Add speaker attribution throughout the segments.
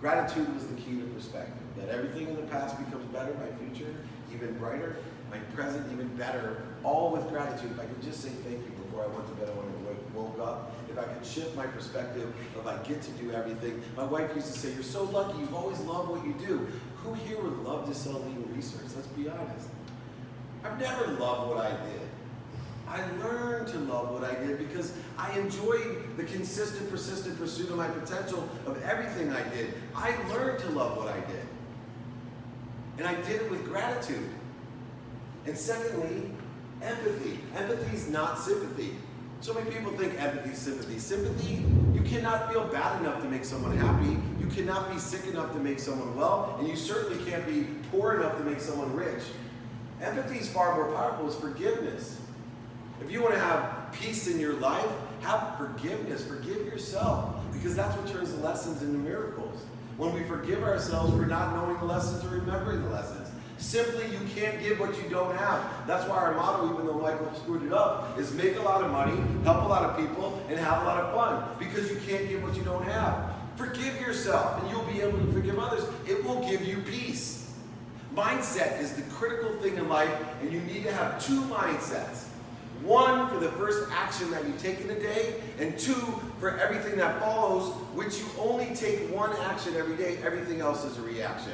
Speaker 1: Gratitude was the key to perspective, that everything in the past becomes better, my future even brighter, my present even better, all with gratitude. If I could just say thank you before I went to bed and when I woke up, if I could shift my perspective of I get to do everything. My wife used to say, you're so lucky, you've always loved what you do. Who here would love to sell legal research? Let's be honest. I've never loved what I did. I learned to love what I did because I enjoyed the consistent, persistent pursuit of my potential of everything I did. I learned to love what I did. And I did it with gratitude. And secondly, empathy. Empathy is not sympathy. So many people think empathy is sympathy. Sympathy, you cannot feel bad enough to make someone happy. You cannot be sick enough to make someone well. And you certainly can't be poor enough to make someone rich. Empathy is far more powerful. It's forgiveness. If you want to have peace in your life, have forgiveness. Forgive yourself, because that's what turns the lessons into miracles. When we forgive ourselves for not knowing the lessons or remembering the lessons. Simply, you can't give what you don't have. That's why our motto, even though Michael screwed it up, is make a lot of money, help a lot of people, and have a lot of fun. Because you can't give what you don't have. Forgive yourself, and you'll be able to forgive others. It will give you peace. Mindset is the critical thing in life, and you need to have two mindsets. One for the first action that you take in a day, and two for everything that follows, which you only take one action every day. Everything else is a reaction.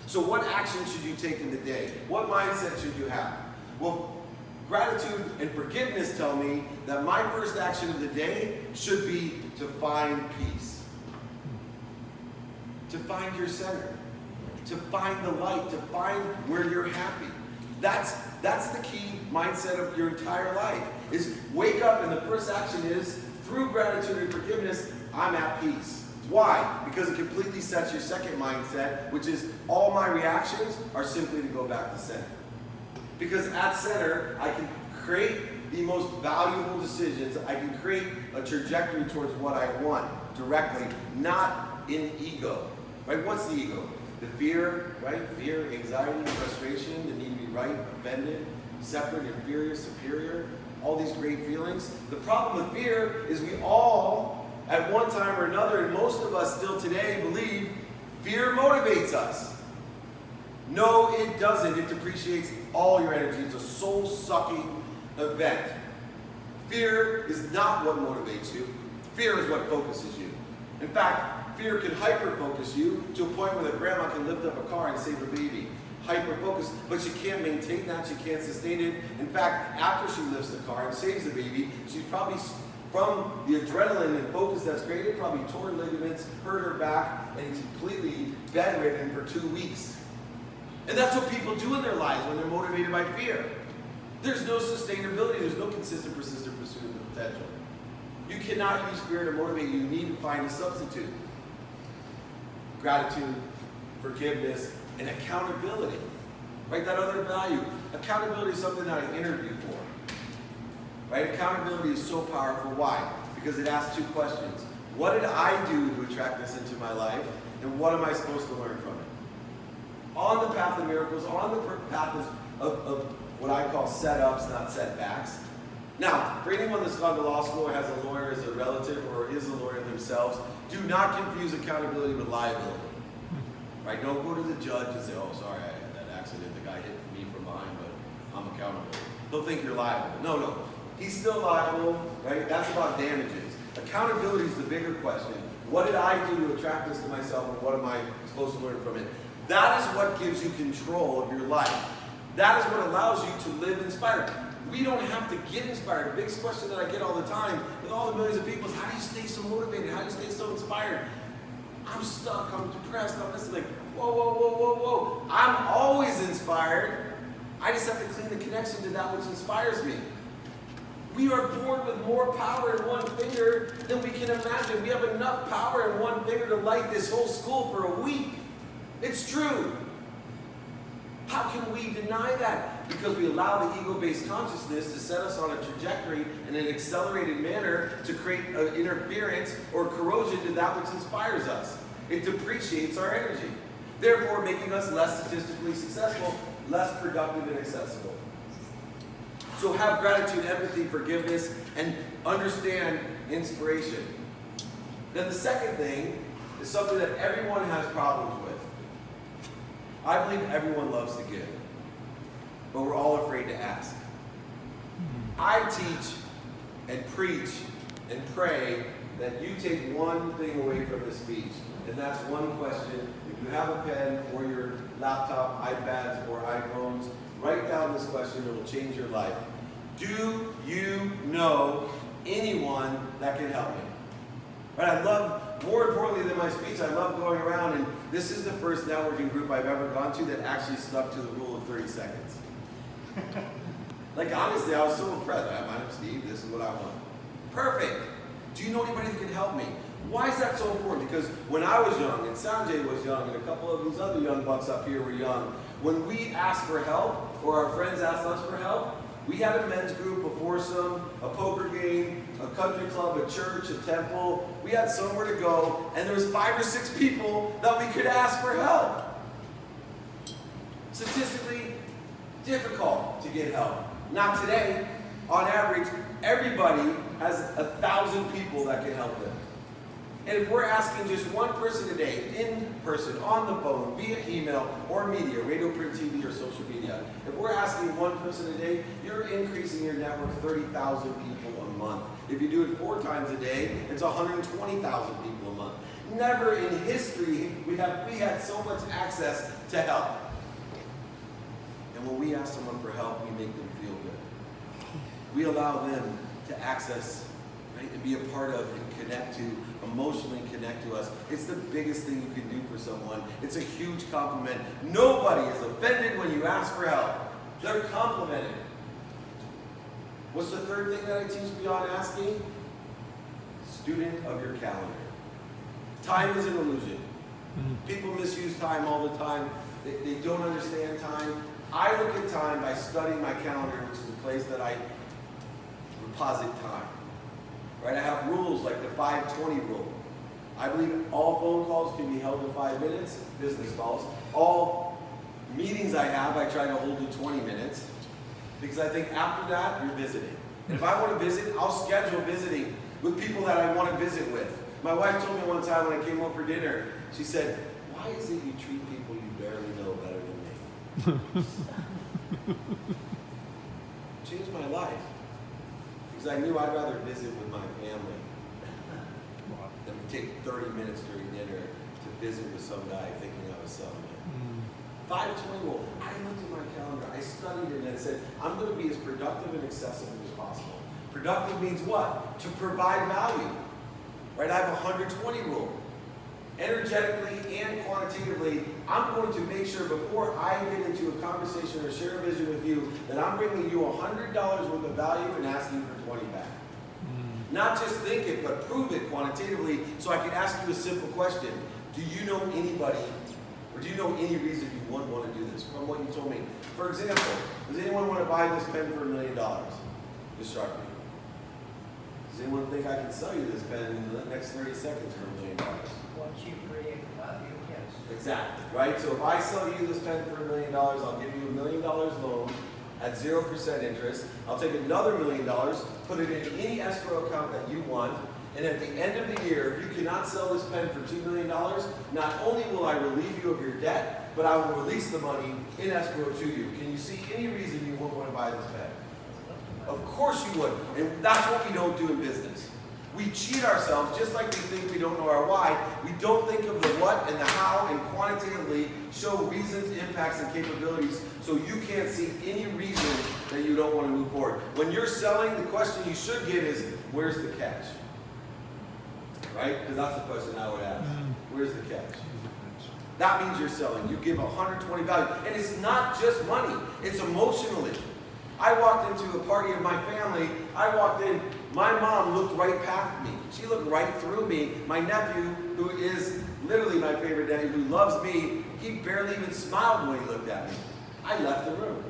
Speaker 1: So what action should you take in the day? What mindset should you have? Well, gratitude and forgiveness tell me that my first action of the day should be to find peace. To find your center. To find the light. To find where you're happy. That's the key mindset of your entire life. Is wake up and the first action is, through gratitude and forgiveness, I'm at peace. Why? Because it completely sets your second mindset, which is all my reactions are simply to go back to center. Because at center, I can create the most valuable decisions. I can create a trajectory towards what I want directly, not in ego. Right? What's the ego? The fear, right? Fear, anxiety, frustration, the need to be right, offended, separate, inferior, superior, all these great feelings. The problem with fear is we all, at one time or another, and most of us still today believe fear motivates us. No, it doesn't. It depreciates all your energy. It's a soul-sucking event. Fear is not what motivates you. Fear is what focuses you. In fact, fear can hyper-focus you to a point where the grandma can lift up a car and save a baby. Hyper-focus, but she can't maintain that. She can't sustain it. In fact, after she lifts the car and saves the baby, she's probably, from the adrenaline and focus that's created, probably torn ligaments, hurt her back, and completely bedridden for 2 weeks. And that's what people do in their lives when they're motivated by fear. There's no sustainability. There's no consistent, persistent pursuit of the potential. You cannot use fear to motivate you. You need to find a substitute. Gratitude, forgiveness, and accountability. Right? That other value. Accountability is something that I interview for. Right? Accountability is so powerful. Why? Because it asks two questions. What did I do to attract this into my life? And what am I supposed to learn from it? On the path of miracles, on the path of what I call setups, not setbacks. Now, for anyone that's gone to law school or has a lawyer as a relative or is a lawyer themselves, do not confuse accountability with liability. Right? Don't go to the judge and say, oh, sorry, I had that accident. The guy hit me from behind, but I'm accountable. They'll think you're liable. No. He's still liable, right? That's about damages. Accountability is the bigger question. What did I do to attract this to myself, and what am I supposed to learn from it? That is what gives you control of your life. That is what allows you to live inspired. We don't have to get inspired. The biggest question that I get all the time with all the millions of people is, how do you stay so motivated? How do you stay so inspired? I'm stuck, I'm depressed, I'm this, like, whoa. I'm always inspired. I just have to clean the connection to that which inspires me. We are born with more power in one finger than we can imagine. We have enough power in one finger to light this whole school for a week. It's true. How can we deny that? Because we allow the ego-based consciousness to set us on a trajectory in an accelerated manner to create an interference or corrosion to that which inspires us. It depreciates our energy, therefore making us less statistically successful, less productive and accessible. So have gratitude, empathy, forgiveness, and understand inspiration. Then the second thing is something that everyone has problems with. I believe everyone loves to give, but we're all afraid to ask. I teach and preach and pray that you take one thing away from this speech, and that's one question. If you have a pen or your laptop, iPads, or iPhones, write down this question. It will change your life. Do you know anyone that can help me? Right? I love, more importantly than my speech, I love going around, and this is the first networking group I've ever gone to that actually stuck to the rule of 30 seconds. Like, honestly, I was so impressed. My name's Steve, this is what I want. Perfect. Do you know anybody that can help me? Why is that so important? Because when I was young, and Sanjay was young, and a couple of these other young bucks up here were young, when we asked for help, or our friends asked us for help, we had a men's group, a foursome, a poker game, a country club, a church, a temple. We had somewhere to go, and there was 5 or 6 people that we could ask for help. Statistically difficult to get help. Not today. On average, everybody has 1,000 people that can help them. And if we're asking just one person a day, in person, on the phone, via email or media, radio, print, TV, or social media, if we're asking one person a day, you're increasing your network 30,000 people a month. If you do it 4 times a day, it's 120,000 people a month. Never in history we had so much access to help. And when we ask someone for help, we make them feel good. We allow them to access, right, and be a part of and connect to, emotionally connect to us. It's the biggest thing you can do for someone. It's a huge compliment. Nobody is offended when you ask for help. They're complimented. What's the third thing that I teach beyond asking? Student of your calendar. Time is an illusion. People misuse time all the time. They don't understand time. I look at time by studying my calendar, which is a place that I deposit time. Right? I have rules like the 5-20 rule. I believe all phone calls can be held in 5 minutes, business calls. All meetings I have, I try to hold in 20 minutes. Because I think after that, you're visiting. And if I want to visit, I'll schedule visiting with people that I want to visit with. My wife told me one time when I came home for dinner, she said, "Why is it you treat people you barely know better than me?" Changed my life. Because I knew I'd rather visit with my family than take 30 minutes during dinner to visit with some guy thinking I was selling it. 5-20 rule. I looked at my calendar, I studied it, and I said, I'm going to be as productive and accessible as possible. Productive means what? To provide value. Right? I have a 120 rule. Energetically and quantitatively, I'm going to make sure before I get into a conversation or share a vision with you that I'm bringing you $100 worth of value and asking for 20 back. Not just think it, but prove it quantitatively so I can ask you a simple question. Do you know anybody, or do you know any reason you wouldn't want to do this from what you told me? For example, does anyone want to buy this pen for $1 million? This Sharpie. Does anyone think I can sell you this pen in the next 30 seconds for $1 million?
Speaker 2: Once you create value, yes.
Speaker 1: Exactly, right? So if I sell you this pen for $1 million, I'll give you $1 million loan at 0% interest. I'll take another $1 million, put it in any escrow account that you want, and at the end of the year, if you cannot sell this pen for $2 million, not only will I relieve you of your debt, but I will release the money in escrow to you. Can you see any reason you won't want to buy this pen? Of course you would, and that's what we don't do in business. We cheat ourselves just like we think we don't know our why. We don't think of the what and the how and quantitatively show reasons, impacts, and capabilities so you can't see any reason that you don't want to move forward. When you're selling, the question you should get is, where's the catch? Right? Because that's the question I would ask. Where's the catch? That means you're selling. You give 120 value. And it's not just money. It's emotionally. I walked into a party of my family. I walked in. My mom looked right past me. She looked right through me. My nephew, who is literally my favorite nephew, who loves me, he barely even smiled when he looked at me. I left the room.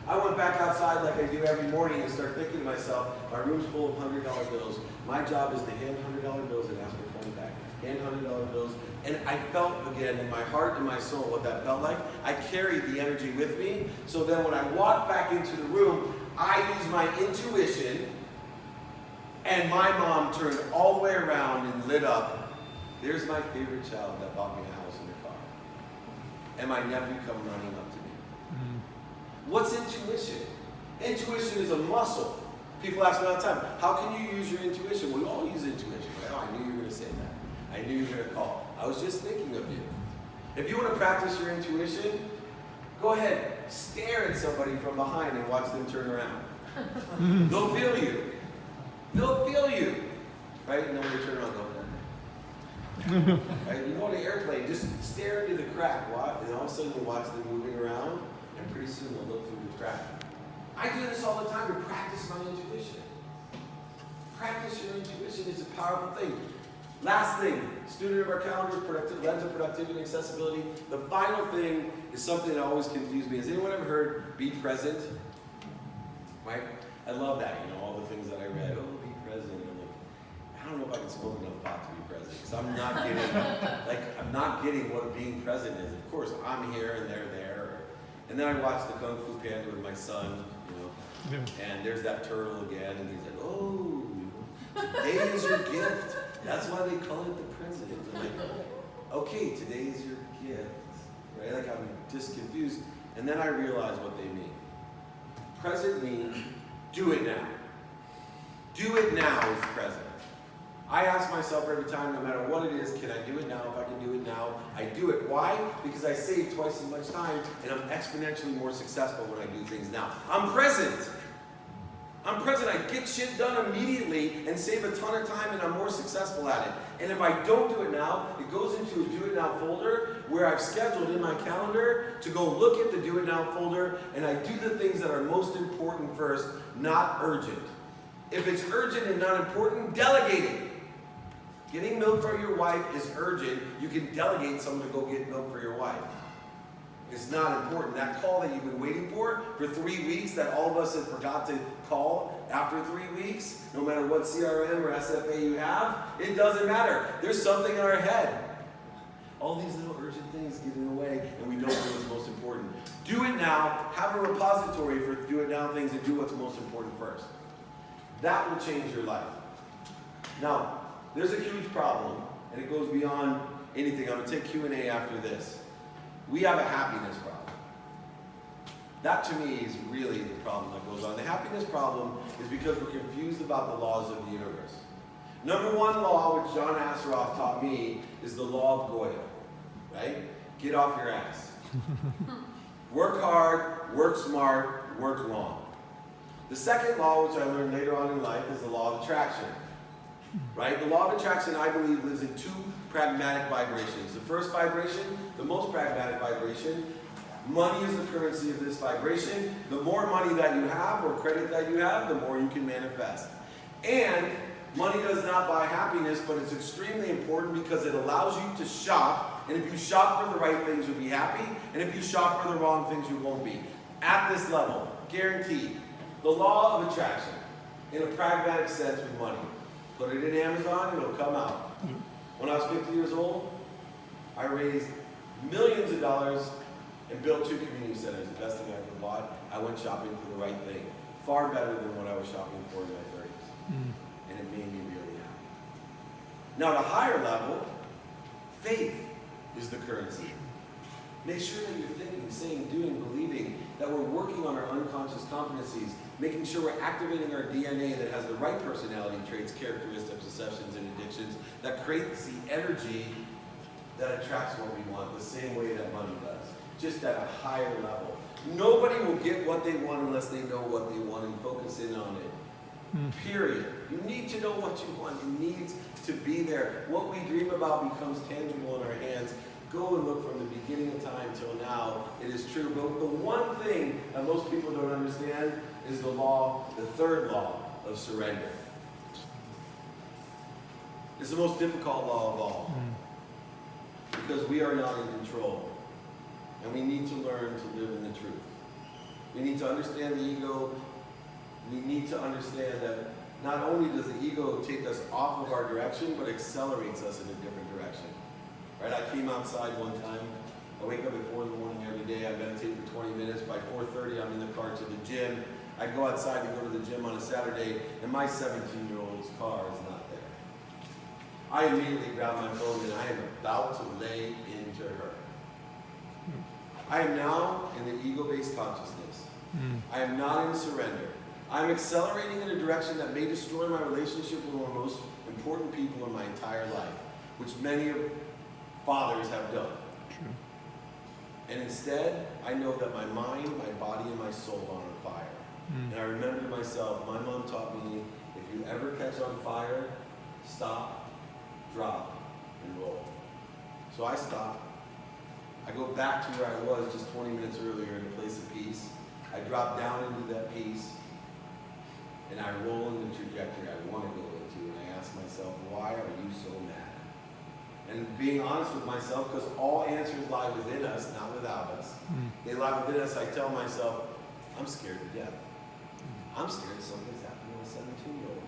Speaker 1: I went back outside like I do every morning and start thinking to myself, my room's full of $100 bills. My job is to hand $100 bills and ask for 20 back. Hand $100 bills. And I felt again in my heart and my soul what that felt like. I carried the energy with me. So then when I walked back into the room, I used my intuition, and my mom turned all the way around and lit up There's my favorite child that bought me a house and a car. And my nephew come running up to me. What's intuition? Intuition is a muscle. People ask me all the time, how can you use your intuition? We all use intuition, right? Oh, I knew you were going to say that. I knew you were going to call. I was just thinking of you. If you want to practice your intuition, go ahead, stare at somebody from behind and watch them turn around. They'll feel you. They'll feel you. Right? And then when they turn around, go, right? You go on an airplane, just stare into the crack, and all of a sudden you watch them moving around, and pretty soon they'll look through the crack. I do this all the time to practice my intuition. Practice your intuition is a powerful thing. Last thing, student of our calendar, lens of productivity and accessibility. The final thing is something that always confused me. Has anyone ever heard be present? Right? I love that, all the things that I read. Oh, be present. I'm like, I don't know if I can smoke enough pot to be present. Because I'm not getting what being present is. Of course, I'm here and they're there. And then I watched the Kung Fu Panda with my son, and there's that turtle again, and he's like, oh, today is your gift. That's why they call it the present. I'm like, okay, today is your gift. Right? Like I'm just confused. And then I realized what they mean. Present means do it now. Do it now is present. I ask myself every time, no matter what it is, can I do it now? If I can do it now, I do it. Why? Because I save twice as much time and I'm exponentially more successful when I do things now. I'm present. I'm present. I get shit done immediately and save a ton of time and I'm more successful at it. And if I don't do it now, it goes into a do it now folder where I've scheduled in my calendar to go look at the do it now folder and I do the things that are most important first, not urgent. If it's urgent and not important, delegate it. Getting milk for your wife is urgent. You can delegate someone to go get milk for your wife. It's not important. That call that you've been waiting for 3 weeks that all of us have forgot to call after 3 weeks, no matter what CRM or SFA you have, it doesn't matter. There's something in our head. All these little urgent things get in the way and we don't do what's most important. Do it now. Have a repository for do it now things and do what's most important first. That will change your life. Now, there's a huge problem, and it goes beyond anything. I'm going to take Q&A after this. We have a happiness problem. That, to me, is really the problem that goes on. The happiness problem is because we're confused about the laws of the universe. Number one law, which John Asseroff taught me, is the law of Goya. Right? Get off your ass. Work hard, work smart, work long. The second law, which I learned later on in life, is the law of attraction. Right? The law of attraction, I believe, lives in two pragmatic vibrations. The first vibration, the most pragmatic vibration, money is the currency of this vibration. The more money that you have or credit that you have, the more you can manifest. And money does not buy happiness, but it's extremely important because it allows you to shop. And if you shop for the right things, you'll be happy. And if you shop for the wrong things, you won't be. At this level, guaranteed. The law of attraction, in a pragmatic sense with money. Put it in Amazon, it'll come out. When I was 50 years old, I raised millions of dollars and built 2 community centers, the best thing I ever bought. I went shopping for the right thing. Far better than what I was shopping for in my 30s. And it made me really happy. Now, at a higher level, faith is the currency. Make sure that you're thinking, saying, doing, believing, that we're working on our unconscious competencies, making sure we're activating our DNA that has the right personality traits, characteristics, perceptions, and addictions that creates the energy that attracts what we want the same way that money does, just at a higher level. Nobody will get what they want unless they know what they want and focus in on it. Period. You need to know what you want. It needs to be there. What we dream about becomes tangible in our hands. Go and look from the beginning of time till now. It is true. But the one thing that most people don't understand is the third law of surrender. It's the most difficult law of all. Because we are not in control. And we need to learn to live in the truth. We need to understand the ego. We need to understand that not only does the ego take us off of our direction, but accelerates us in a different direction. Right? I came outside one time. I wake up at 4 in the morning every day. I meditate for 20 minutes. By 4:30, I'm in the car to the gym. I go outside to go to the gym on a Saturday, and my 17-year-old's car is not there. I immediately grab my phone and I am about to lay into her. I am now in the ego-based consciousness. I am not in surrender. I am accelerating in a direction that may destroy my relationship with one of the most important people in my entire life, which many of fathers have done.
Speaker 3: True.
Speaker 1: And instead, I know that my mind, my body, and my soul are on fire. And I remember to myself, my mom taught me, if you ever catch on fire, stop, drop, and roll. So I stop. I go back to where I was just 20 minutes earlier in a place of peace. I drop down into that peace, and I roll in the trajectory I want to go into, and I ask myself, why are you so mad? And being honest with myself, because all answers lie within us, not without us. They lie within us. I tell myself, I'm scared to death. I'm scared something's happening to a 17-year-old.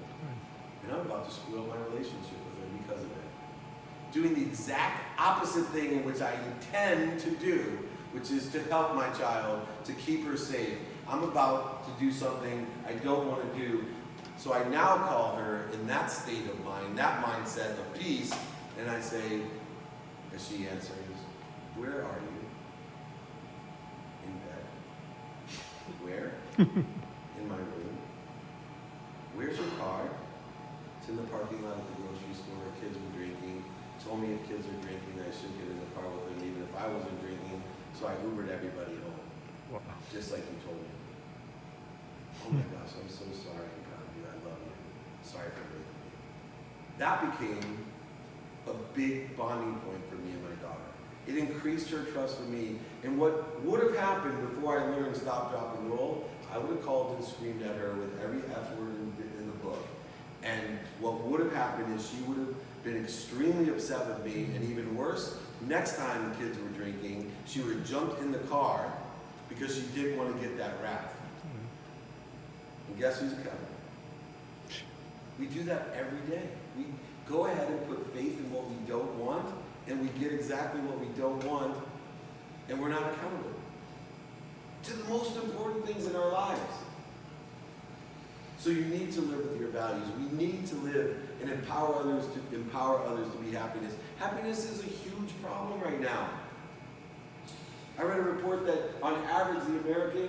Speaker 1: And I'm about to screw up my relationship with her because of it. Doing the exact opposite thing in which I intend to do, which is to help my child, to keep her safe. I'm about to do something I don't want to do. So I now call her in that state of mind, that mindset of peace, and I say, as she answers, where are you? In bed. Where? In my room. Where's your car? It's in the parking lot at the grocery store. Kids were drinking. Told me if kids are drinking, I should get in the car with them, even if I wasn't drinking. So I Ubered everybody home.
Speaker 3: Wow.
Speaker 1: Just like you told me. Oh my gosh, I'm so sorry. I'm proud of you. I love you. Sorry for breaking me. That became a big bonding point for me and my daughter. It increased her trust for me. And what would have happened before I learned stop, drop, and roll, I would have called and screamed at her with every F word in the book. And what would have happened is she would have been extremely upset with me, and even worse, next time the kids were drinking, she would have jumped in the car because she didn't want to get that wrath. And guess who's accountable? We do that every day. We go ahead and put faith in what we don't want, and we get exactly what we don't want, and we're not accountable to the most important things in our lives. So you need to live with your values. We need to live and empower others to be happiness. Happiness is a huge problem right now. I read a report that on average the American